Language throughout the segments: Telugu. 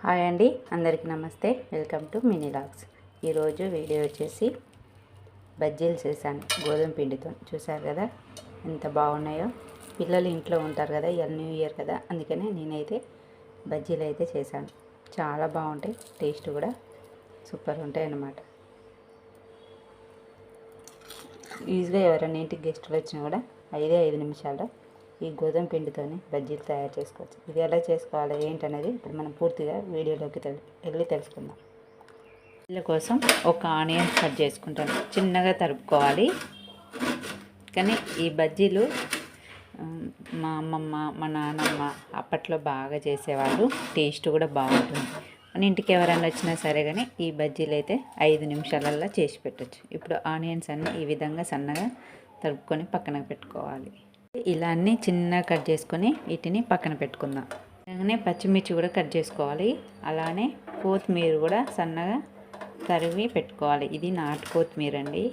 హాయ్ అండి, అందరికీ నమస్తే. Welcome to mini logs. ఈరోజు వీడియో వచ్చేసి బజ్జీలు చేశాను గోధుమ పిండితో. చూసారు కదా ఎంత బాగున్నాయో. పిల్లలు ఇంట్లో ఉంటారు కదా, ఇవాళ న్యూ ఇయర్ కదా, అందుకనే నేనైతే బజ్జీలు అయితే చేశాను. చాలా బాగుంటాయి, టేస్ట్ కూడా సూపర్ ఉంటాయి అన్నమాట. ఈజీగా ఎవరైనా ఇంటికి గెస్టులు వచ్చినా కూడా 5 నిమిషాల్లో ఈ గోధుమ పిండితోని బజ్జీలు తయారు చేసుకోవచ్చు. ఇది ఎలా చేసుకోవాలి ఏంటనేది ఇప్పుడు మనం పూర్తిగా వీడియోలోకి వెళ్ళి తెలుసుకుందాం. వీళ్ళ కోసం ఒక ఆనియన్ కట్ చేసుకుంటాను, చిన్నగా తరుపుకోవాలి. కానీ ఈ బజ్జీలు మా అమ్మమ్మ మా నాన్నమ్మ అప్పట్లో బాగా చేసేవాళ్ళు. టేస్ట్ కూడా బాగుంటుంది. మన ఇంటికి ఎవరైనా వచ్చినా సరే కానీ ఈ బజ్జీలు అయితే 5 నిమిషాలల్లో చేసి పెట్టచ్చు. ఇప్పుడు ఆనియన్స్ అన్నీ ఈ విధంగా సన్నగా తరుపుకొని పక్కన పెట్టుకోవాలి. ఇలా అన్నీ చిన్నగా కట్ చేసుకొని వీటిని పక్కన పెట్టుకుందాం. అలానే పచ్చిమిర్చి కూడా కట్ చేసుకోవాలి. అలానే కొత్తిమీర కూడా సన్నగా తరిగి పెట్టుకోవాలి. ఇది నాటు కొత్తిమీర అండి.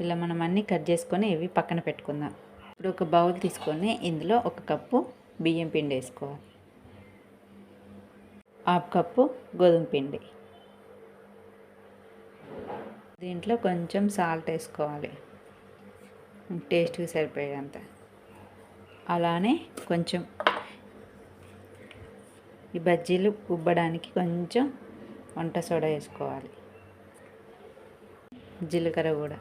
ఇలా మనం అన్నీ కట్ చేసుకొని ఇవి పక్కన పెట్టుకుందాం. ఇప్పుడు ఒక బౌల్ తీసుకొని ఇందులో 1 కప్పు బియ్యం పిండి వేసుకోవాలి, 1/2 కప్పు గోధుమ పిండి, దీంట్లో కొంచెం సాల్ట్ వేసుకోవాలి టేస్ట్కి సరిపోయేంత. అలానే కొంచెం ఈ బజ్జీలు ఉబ్బడానికి కొంచెం వంట సోడా వేసుకోవాలి, జీలకర్ర కూడా.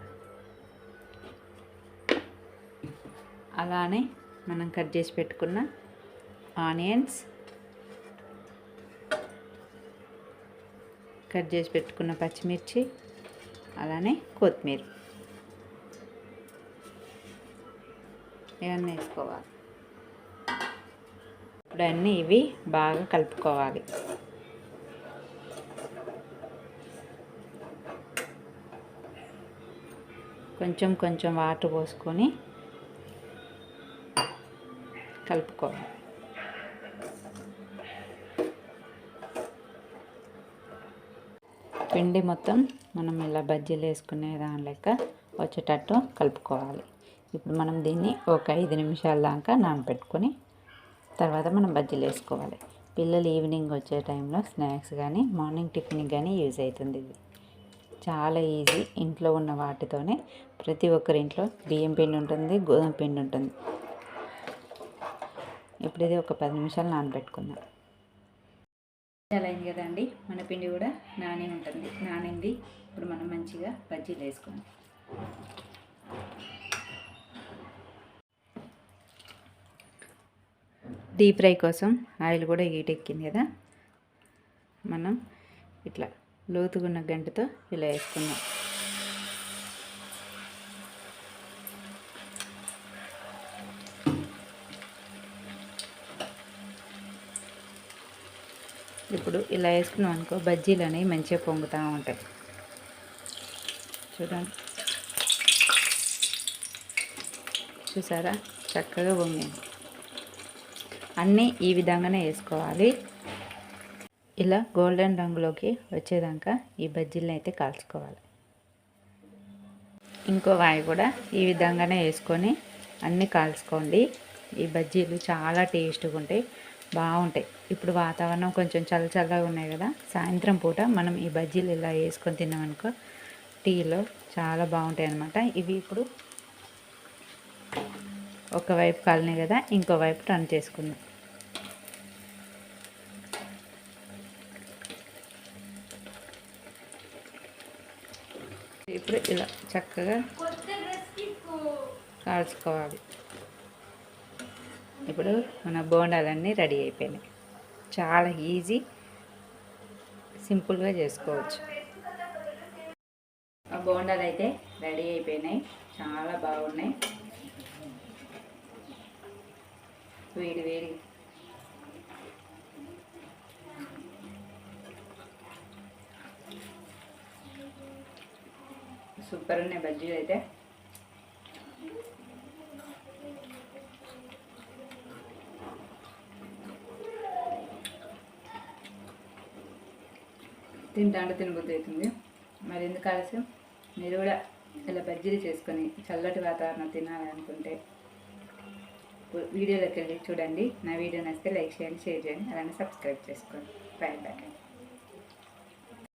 అలానే మనం కట్ చేసి పెట్టుకున్న ఆనియన్స్, కట్ చేసి పెట్టుకున్న పచ్చిమిర్చి, అలానే కొత్తిమీర ఇవన్నీ వేసుకోవాలి. ఇప్పుడు అన్నీ ఇవి బాగా కలుపుకోవాలి. కొంచెం కొంచెం వాటర్ పోసుకొని కలుపుకోవాలి. పిండి మొత్తం మనం ఇలా బజ్జీలు వేసుకునే దాని లెక్క వచ్చేటట్టు కలుపుకోవాలి. ఇప్పుడు మనం దీన్ని ఒక 5 నిమిషాల దాకా నానబెట్టుకొని తర్వాత మనం బజ్జీలు వేసుకోవాలి. పిల్లలు ఈవినింగ్ వచ్చే టైంలో స్నాక్స్ కానీ మార్నింగ్ టిఫిన్కి కానీ యూజ్ అవుతుంది. ఇది చాలా ఈజీ. ఇంట్లో ఉన్న వాటితోనే ప్రతి ఒక్కరి ఇంట్లో బియ్యం పిండి ఉంటుంది, గోధుమ పిండి ఉంటుంది. ఇప్పుడు ఇది ఒక 10 నిమిషాలు నానబెట్టుకుందాం. అయింది కదండి, మన పిండి కూడా నానింది. ఇప్పుడు మనం మంచిగా బజ్జీలు వేసుకోండి. డీప్ ఫ్రై కోసం ఆయిల్ కూడా హీటెక్కింది కదా, మనం ఇట్లా లోతుగున్న గంటతో ఇలా వేసుకుందాం. ఇప్పుడు ఇలా వేసుకున్నాం అనుకో, బజ్జీలు అనేవి మంచిగా పొంగుతూ ఉంటాయి. చూడండి, చూసారా చక్కగా పొంగింది. అన్నీ ఈ విధంగానే వేసుకోవాలి. ఇలా గోల్డెన్ రంగులోకి వచ్చేదాకా ఈ బజ్జీలను అయితే కాల్చుకోవాలి. ఇంకో వాయి కూడా ఈ విధంగానే వేసుకొని అన్నీ కాల్చుకోండి. ఈ బజ్జీలు చాలా టేస్ట్గా ఉంటాయి, బాగుంటాయి. ఇప్పుడు వాతావరణం కొంచెం చల్లగా ఉన్నాయి కదా, సాయంత్రం పూట మనం ఈ బజ్జీలు ఇలా వేసుకొని తిన్నామనుకో టీలో చాలా బాగుంటాయి అన్నమాట. ఇవి ఇప్పుడు ఒకవైపు కాలినాయి కదా, ఇంకోవైపు టర్న్ చేసుకుందాం. ఇప్పుడు ఇలా చక్కగా కాల్చుకోవాలి. ఇప్పుడు మన బోండాలన్నీ రెడీ అయిపోయినాయి. చాలా ఈజీ, సింపుల్గా చేసుకోవచ్చు. ఆ బోండాలు అయితే రెడీ అయిపోయినాయి, చాలా బాగున్నాయి. వేడి వేడి సూపర్ ఉన్నాయి బజ్జీలు అయితే. తింటా అంటే తినబుద్ధి అవుతుంది. మరి ఎందుకు ఆలస్యం, మీరు కూడా ఇలా బజ్జీలు చేసుకొని చల్లటి వాతావరణం తినాలనుకుంటే వీడియోలోకి వెళ్ళి చూడండి. నా వీడియో నచ్చితే లైక్ చేయండి, షేర్ చేయండి, అలానే సబ్స్క్రైబ్ చేసుకోండి. Bye bye.